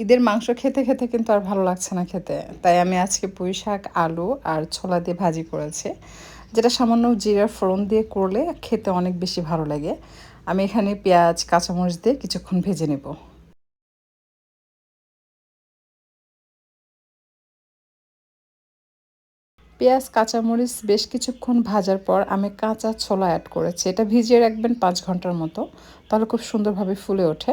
ঈদের মাংস খেতে খেতে কিন্তু আর ভালো লাগছে না খেতে, তাই আমি আজকে পুঁই শাক, আলু আর ছোলা দিয়ে ভাজি করেছি, যেটা সামান্য জিরার ফোড়ন দিয়ে করলে খেতে অনেক বেশি ভালো লাগে। আমি এখানে পেঁয়াজ, কাঁচামরিচ দিয়ে কিছুক্ষণ ভেজে নেব। পেঁয়াজ, কাঁচামরিচ বেশ কিছুক্ষণ ভাজার পর আমি কাঁচা ছোলা অ্যাড করেছি। এটা ভিজিয়ে রাখবেন ৫ ঘন্টার মতো, তাহলে খুব সুন্দরভাবে ফুলে ওঠে।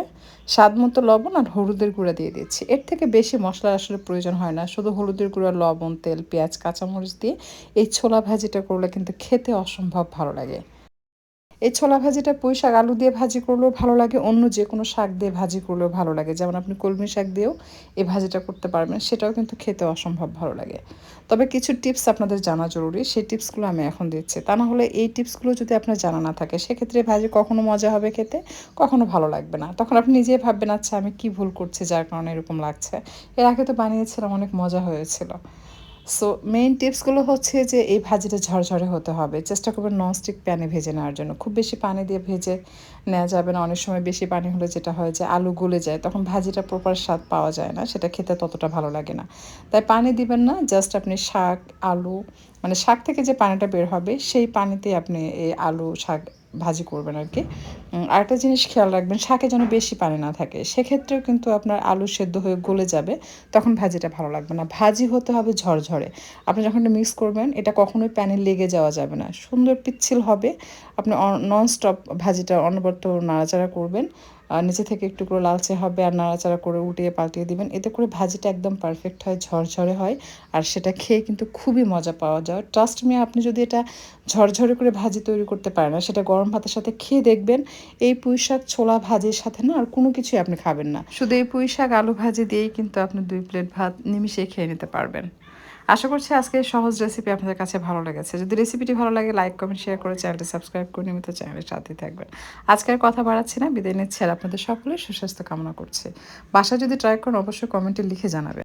স্বাদ মতো লবণ আর হলুদের গুঁড়া দিয়ে দিচ্ছি। এর থেকে বেশি মশলা আসলে প্রয়োজন হয় না, শুধু হলুদের গুঁড়া, লবণ, তেল, পেঁয়াজ, কাঁচামরিচ দিয়ে এই ছোলা ভাজিটা করলে কিন্তু খেতে অসম্ভব ভালো লাগে। এই ছোলা ভাজিটা পুঁই শাক, আলু দিয়ে ভাজি করলেও ভালো লাগে, অন্য যে কোনো শাক দিয়ে ভাজি করলেও ভালো লাগে। যেমন আপনি কলমি শাক দিয়েও এই ভাজিটা করতে পারবেন, সেটাও কিন্তু খেতে অসম্ভব ভালো লাগে। তবে কিছু টিপস আপনাদের জানা জরুরি, সেই টিপসগুলো আমি এখন দিচ্ছি। তা না হলে এই টিপসগুলো যদি আপনার জানা না থাকে, সেক্ষেত্রে ভাজি কখনো মজা হবে খেতে, কখনো ভালো লাগবে না। তখন আপনি নিজেই ভাববেন, আচ্ছা আমি কী ভুল করছি যার কারণে এরকম লাগছে। এর আগে তো বানিয়েছিলাম, অনেক মজা হয়েছিল। সো মেইন টিপসগুলো হচ্ছে যে এই ভাজিটা ঝরঝরে হতে হবে। চেষ্টা করবেন ননস্টিক প্যানে ভেজে নেওয়ার জন্য। খুব বেশি পানি দিয়ে ভেজে নেওয়া যাবে না। অনেক সময় বেশি পানি হলে যেটা হয় যে আলু গলে যায়, তখন ভাজিটা প্রপার স্বাদ পাওয়া যায় না, সেটা খেতে ততটা ভালো লাগে না। তাই পানি দিবেন না, জাস্ট আপনি শাক, আলু, মানে শাক থেকে যে পানিটা বের হবে সেই পানিতেই আপনি এই আলু, শাক ভাজি করবেন আর কি। আরেকটা জিনিস খেয়াল রাখবেন, শাকে যেন বেশি পানি না থাকে, সেক্ষেত্রেও কিন্তু আপনার আলু সেদ্ধ হয়ে গলে যাবে, তখন ভাজিটা ভালো লাগবে না। ভাজি হতে হবে ঝরঝরে। আপনি যখন এটা মিক্স করবেন, এটা কখনোই প্যানে লেগে যাওয়া যাবে না, সুন্দর পিচ্ছিল হবে। আপনি ননস্টপ ভাজিটা অনবরত নাড়াচাড়া করবেন, আর নিচে থেকে একটু করে লালচে হবে আর নাড়াচাড়া করে উল্টিয়ে পাল্টিয়ে দিবেন। এতে করে ভাজিটা একদম পারফেক্ট হয়, ঝরঝরে হয়, আর সেটা খেয়ে কিন্তু খুবই মজা পাওয়া যায়। ট্রাস্ট মি, আপনি যদি এটা ঝরঝরে করে ভাজি তৈরি করতে পারেন না, সেটা গরম ভাতের সাথে খেয়ে দেখবেন, এই পুঁই শাক ছোলা ভাজির সাথে না আর কোনো কিছুই আপনি খাবেন না, শুধু এই পুঁই শাক আলু ভাজি দিয়েই কিন্তু আপনি ২ প্লেট ভাত নিমিষেই খেয়ে নিতে পারবেন। আশা করছি আজকে এই সহজ রেসিপি আপনাদের কাছে ভালো লেগেছে। যদি রেসিপিটি ভালো লাগে, লাইক, কমেন্ট, শেয়ার করে চ্যানেলটি সাবস্ক্রাইব করে নিয়মিত চ্যানেলের সাথেই থাকবেন। আজকে আর কথা বাড়াচ্ছি না, বিদায় নিচ্ছি আর আপনাদের সকলের সুস্বাস্থ্য কামনা করছি। বাসায় যদি ট্রাই করেন, অবশ্যই কমেন্টে লিখে জানাবেন।